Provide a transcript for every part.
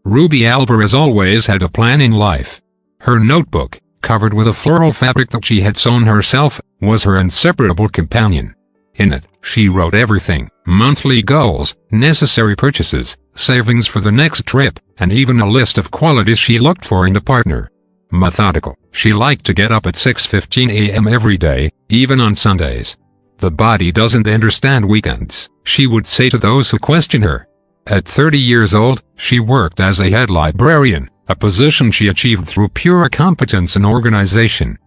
Ruby Alvarez always had a plan in life. Her notebook, covered with a floral fabric that she had sewn herself, was her inseparable companion. In it, she wrote everything: monthly goals, necessary purchases, savings for the next trip, and even a list of qualities she looked for in a partner. Methodical, she liked to get up at 6:15 a.m. every day, even on Sundays. "The body doesn't understand weekends," she would say to those who question her. At 30 years old, she worked as a head librarian, a position she achieved through pure competence and organization.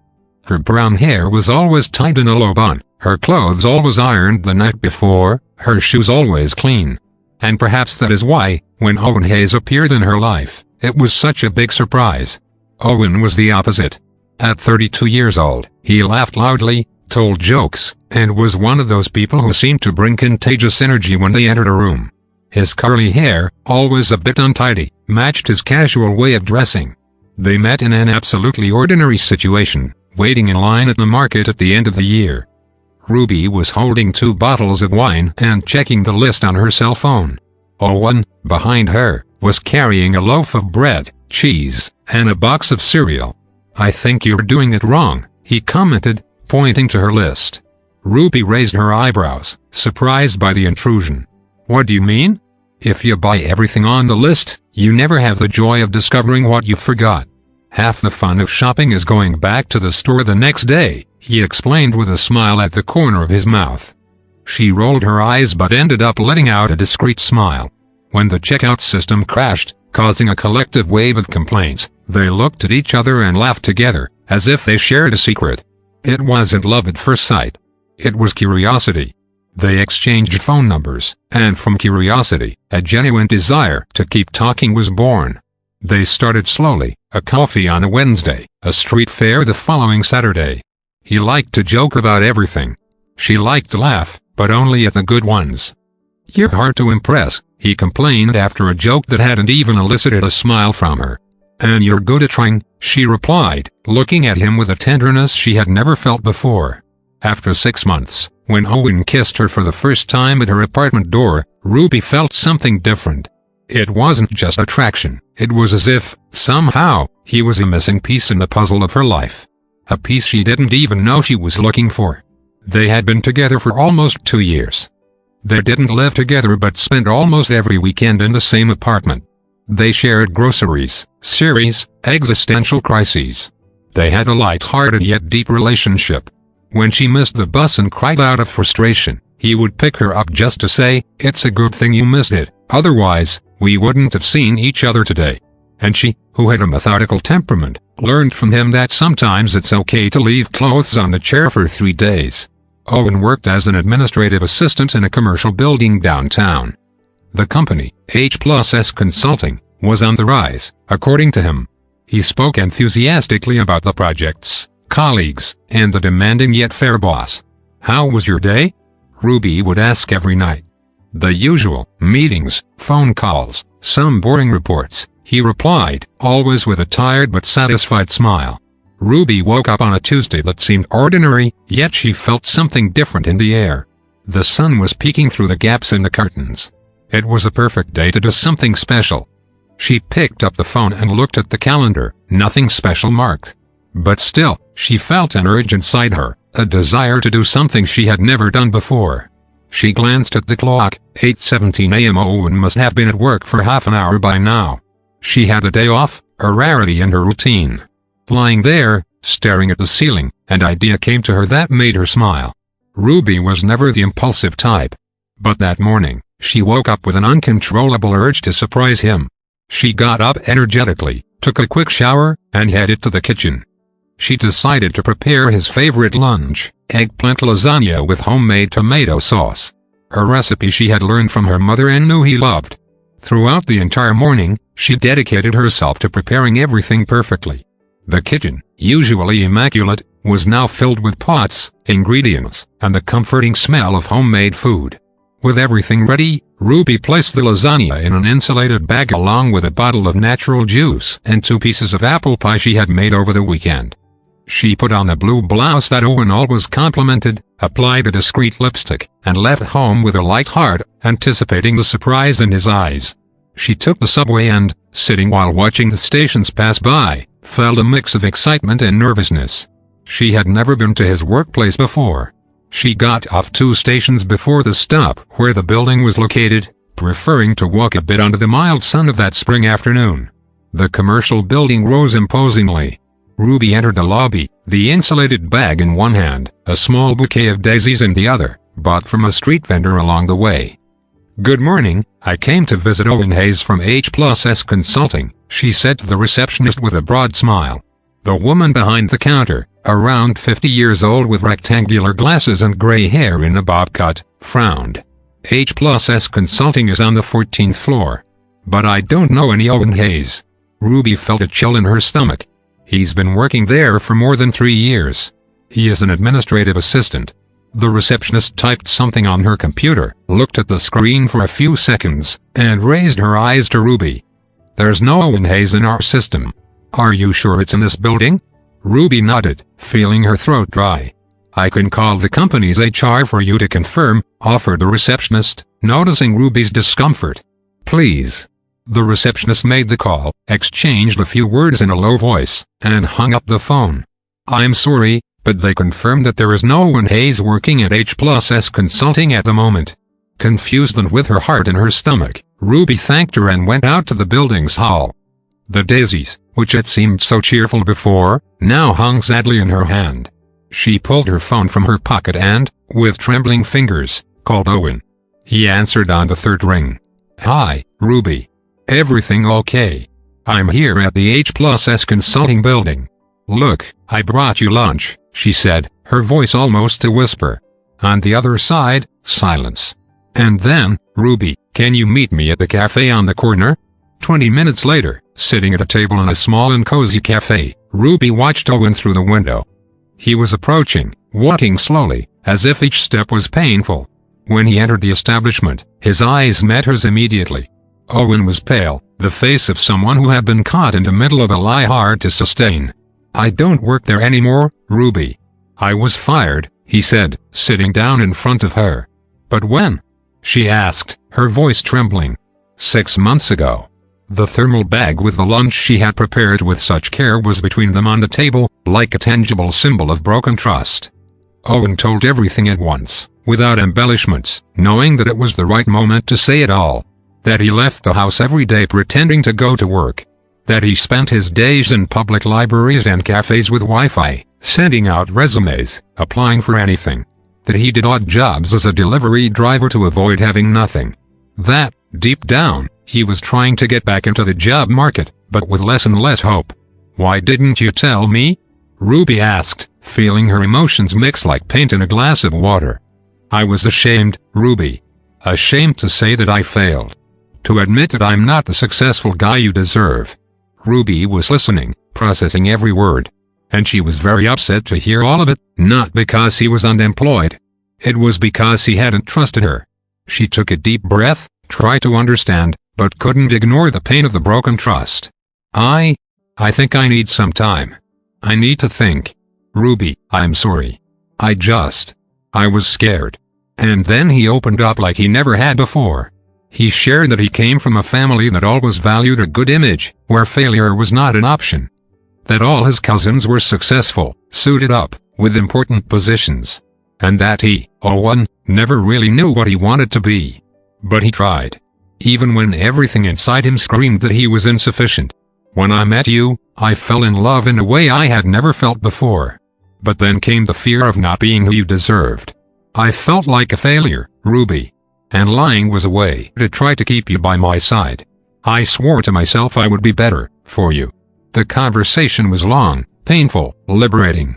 Her brown hair was always tied in a low bun, her clothes always ironed the night before, her shoes always clean. And perhaps that is why, when Owen Hayes appeared in her life, it was such a big surprise. Owen was the opposite. At 32 years old, he laughed loudly, told jokes, and was one of those people who seemed to bring contagious energy when they entered a room. His curly hair, always a bit untidy, matched his casual way of dressing. They met in an absolutely ordinary situation, waiting in line at the market at the end of the year. Ruby was holding 2 bottles of wine and checking the list on her cell phone. Owen, behind her, was carrying a loaf of bread, cheese, and a box of cereal. "I think you're doing it wrong," he commented, pointing to her list. Ruby raised her eyebrows, surprised by the intrusion. "What do you mean? If you buy everything on the list, you never have the joy of discovering what you forgot. Half the fun of shopping is going back to the store the next day," he explained with a smile at the corner of his mouth. She rolled her eyes but ended up letting out a discreet smile. When the checkout system crashed, causing a collective wave of complaints, they looked at each other and laughed together, as if they shared a secret. It wasn't love at first sight. It was curiosity. They exchanged phone numbers, and from curiosity, a genuine desire to keep talking was born. They started slowly, a coffee on a Wednesday, a street fair the following Saturday. He liked to joke about everything. She liked to laugh, but only at the good ones. "You're hard to impress," he complained after a joke that hadn't even elicited a smile from her. "And you're good at trying," she replied, looking at him with a tenderness she had never felt before. After 6 months, when Owen kissed her for the first time at her apartment door, Ruby felt something different. It wasn't just attraction, it was as if, somehow, he was a missing piece in the puzzle of her life. A piece she didn't even know she was looking for. They had been together for almost 2 years. They didn't live together but spent almost every weekend in the same apartment. They shared groceries, series, existential crises. They had a light-hearted yet deep relationship. When she missed the bus and cried out of frustration, he would pick her up just to say, "It's a good thing you missed it, otherwise, we wouldn't have seen each other today." And she, who had a methodical temperament, learned from him that sometimes it's okay to leave clothes on the chair for 3 days. Owen worked as an administrative assistant in a commercial building downtown. The company, H+S Consulting, was on the rise, according to him. He spoke enthusiastically about the projects, colleagues, and the demanding yet fair boss. "How was your day?" Ruby would ask every night. "The usual, meetings, phone calls, some boring reports," he replied, always with a tired but satisfied smile. Ruby woke up on a Tuesday that seemed ordinary, yet she felt something different in the air. The sun was peeking through the gaps in the curtains. It was a perfect day to do something special. She picked up the phone and looked at the calendar, nothing special marked. But still, she felt an urge inside her, a desire to do something she had never done before. She glanced at the clock, 8:17 a.m. Owen must have been at work for half an hour by now. She had a day off, a rarity in her routine. Lying there, staring at the ceiling, an idea came to her that made her smile. Ruby was never the impulsive type. But that morning, she woke up with an uncontrollable urge to surprise him. She got up energetically, took a quick shower, and headed to the kitchen. She decided to prepare his favorite lunch, eggplant lasagna with homemade tomato sauce. A recipe she had learned from her mother and knew he loved. Throughout the entire morning, she dedicated herself to preparing everything perfectly. The kitchen, usually immaculate, was now filled with pots, ingredients, and the comforting smell of homemade food. With everything ready, Ruby placed the lasagna in an insulated bag along with a bottle of natural juice and 2 pieces of apple pie she had made over the weekend. She put on a blue blouse that Owen always complimented, applied a discreet lipstick, and left home with a light heart, anticipating the surprise in his eyes. She took the subway and, sitting while watching the stations pass by, felt a mix of excitement and nervousness. She had never been to his workplace before. She got off 2 stations before the stop where the building was located, preferring to walk a bit under the mild sun of that spring afternoon. The commercial building rose imposingly. Ruby entered the lobby, the insulated bag in one hand, a small bouquet of daisies in the other, bought from a street vendor along the way. "Good morning, I came to visit Owen Hayes from H+S Consulting," she said to the receptionist with a broad smile. The woman behind the counter, around 50 years old with rectangular glasses and gray hair in a bob cut, frowned. "H+S Consulting is on the 14th floor. But I don't know any Owen Hayes." Ruby felt a chill in her stomach. "He's been working there for more than 3 years. He is an administrative assistant." The receptionist typed something on her computer, looked at the screen for a few seconds, and raised her eyes to Ruby. "There's no Owen Hayes in our system. Are you sure it's in this building?" Ruby nodded, feeling her throat dry. "I can call the company's HR for you to confirm," offered the receptionist, noticing Ruby's discomfort. "Please." The receptionist made the call, exchanged a few words in a low voice, and hung up the phone. "I'm sorry, but they confirmed that there is no Owen Hayes working at H+S Consulting at the moment." Confused and with her heart in her stomach, Ruby thanked her and went out to the building's hall. The daisies, which had seemed so cheerful before, now hung sadly in her hand. She pulled her phone from her pocket and, with trembling fingers, called Owen. He answered on the 3rd ring. "Hi, Ruby. Everything okay? I'm here at the H+S Consulting building. Look, I brought you lunch," she said, her voice almost a whisper. On the other side, silence. "And then, Ruby, can you meet me at the cafe on the corner?" 20 minutes later, sitting at a table in a small and cozy cafe, Ruby watched Owen through the window. He was approaching, walking slowly, as if each step was painful. When he entered the establishment, his eyes met hers immediately. Owen was pale, the face of someone who had been caught in the middle of a lie hard to sustain. "I don't work there anymore, Ruby. I was fired," he said, sitting down in front of her. "But when?" she asked, her voice trembling. 6 months ago. The thermal bag with the lunch she had prepared with such care was between them on the table, like a tangible symbol of broken trust. Owen told everything at once, without embellishments, knowing that it was the right moment to say it all. That he left the house every day pretending to go to work. That he spent his days in public libraries and cafes with Wi-Fi, sending out resumes, applying for anything. That he did odd jobs as a delivery driver to avoid having nothing. That, deep down, he was trying to get back into the job market, but with less and less hope. "Why didn't you tell me?" Ruby asked, feeling her emotions mix like paint in a glass of water. "I was ashamed, Ruby. Ashamed to say that I failed. To admit that I'm not the successful guy you deserve." Ruby was listening, processing every word. And she was very upset to hear all of it, not because he was unemployed. It was because he hadn't trusted her. She took a deep breath, tried to understand, but couldn't ignore the pain of the broken trust. I think I need some time. I need to think. Ruby, I'm sorry. I was scared." And then he opened up like he never had before. He shared that he came from a family that always valued a good image, where failure was not an option. That all his cousins were successful, suited up, with important positions. And that he, Owen, never really knew what he wanted to be. But he tried. Even when everything inside him screamed that he was insufficient. "When I met you, I fell in love in a way I had never felt before. But then came the fear of not being who you deserved. I felt like a failure, Ruby. And lying was a way to try to keep you by my side. I swore to myself I would be better, for you." The conversation was long, painful, liberating.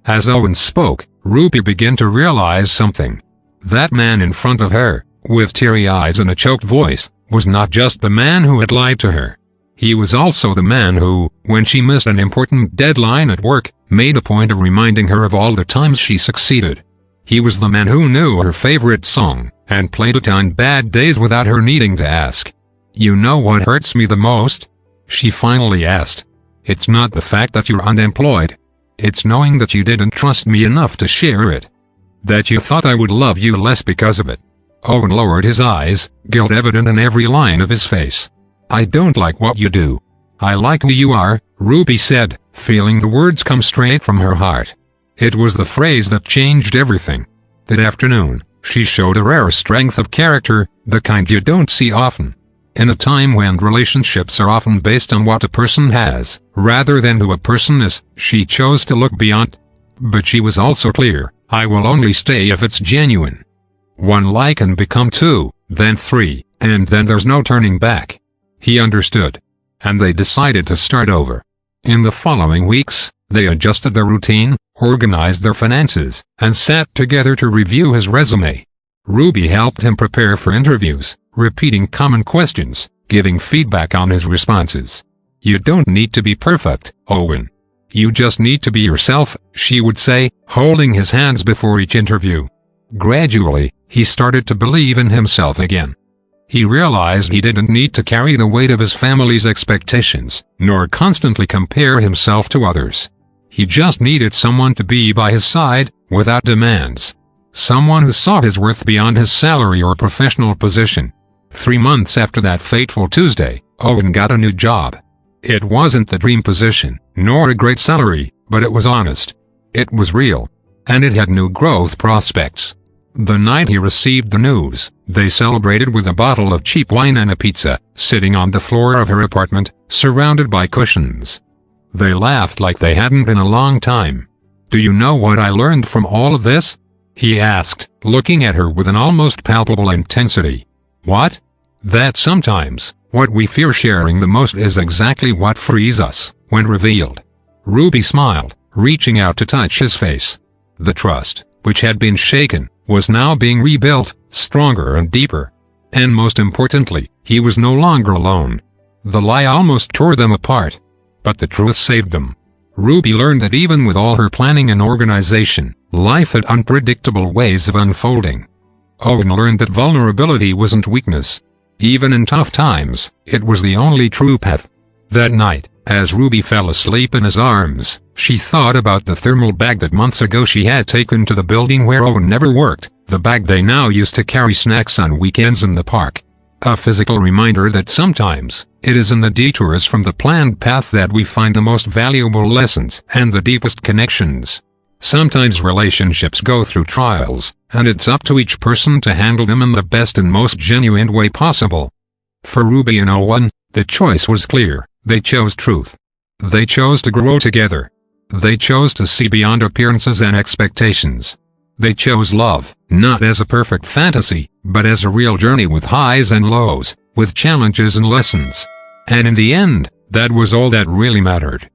As Owen spoke, Ruby began to realize something. That man in front of her, with teary eyes and a choked voice, was not just the man who had lied to her. He was also the man who, when she missed an important deadline at work, made a point of reminding her of all the times she succeeded. He was the man who knew her favorite song, and played it on bad days without her needing to ask. "You know what hurts me the most?" she finally asked. "It's not the fact that you're unemployed. It's knowing that you didn't trust me enough to share it. That you thought I would love you less because of it." Owen lowered his eyes, guilt evident in every line of his face. I don't like what you do. I like who you are, Ruby said, feeling the words come straight from her heart. It was the phrase that changed everything. That afternoon, she showed a rare strength of character, the kind you don't see often. In a time when relationships are often based on what a person has, rather than who a person is, she chose to look beyond. But she was also clear, I will only stay if it's genuine. One lie can become two, then three, and then there's no turning back. He understood. And they decided to start over. In the following weeks, they adjusted their routine, organized their finances, and sat together to review his resume. Ruby helped him prepare for interviews, repeating common questions, giving feedback on his responses. You don't need to be perfect, Owen. You just need to be yourself, she would say, holding his hands before each interview. Gradually, he started to believe in himself again. He realized he didn't need to carry the weight of his family's expectations, nor constantly compare himself to others. He just needed someone to be by his side, without demands. Someone who saw his worth beyond his salary or professional position. 3 months after that fateful Tuesday, Owen got a new job. It wasn't the dream position, nor a great salary, but it was honest. It was real. And it had new growth prospects. The night he received the news, they celebrated with a bottle of cheap wine and a pizza, sitting on the floor of her apartment, surrounded by cushions. They laughed like they hadn't in a long time. Do you know what I learned from all of this? He asked, looking at her with an almost palpable intensity. What? That sometimes, what we fear sharing the most is exactly what frees us, when revealed. Ruby smiled, reaching out to touch his face. The trust, which had been shaken, was now being rebuilt, stronger and deeper. And most importantly, he was no longer alone. The lie almost tore them apart. But the truth saved them. Ruby learned that even with all her planning and organization, life had unpredictable ways of unfolding. Owen learned that vulnerability wasn't weakness. Even in tough times, it was the only true path. That night, as Ruby fell asleep in his arms, she thought about the thermal bag that months ago she had taken to the building where Owen never worked, the bag they now used to carry snacks on weekends in the park. A physical reminder that sometimes, it is in the detours from the planned path that we find the most valuable lessons and the deepest connections. Sometimes relationships go through trials, and it's up to each person to handle them in the best and most genuine way possible. For Ruby and Owen, the choice was clear. They chose truth. They chose to grow together. They chose to see beyond appearances and expectations. They chose love, not as a perfect fantasy, but as a real journey with highs and lows, with challenges and lessons. And in the end, that was all that really mattered.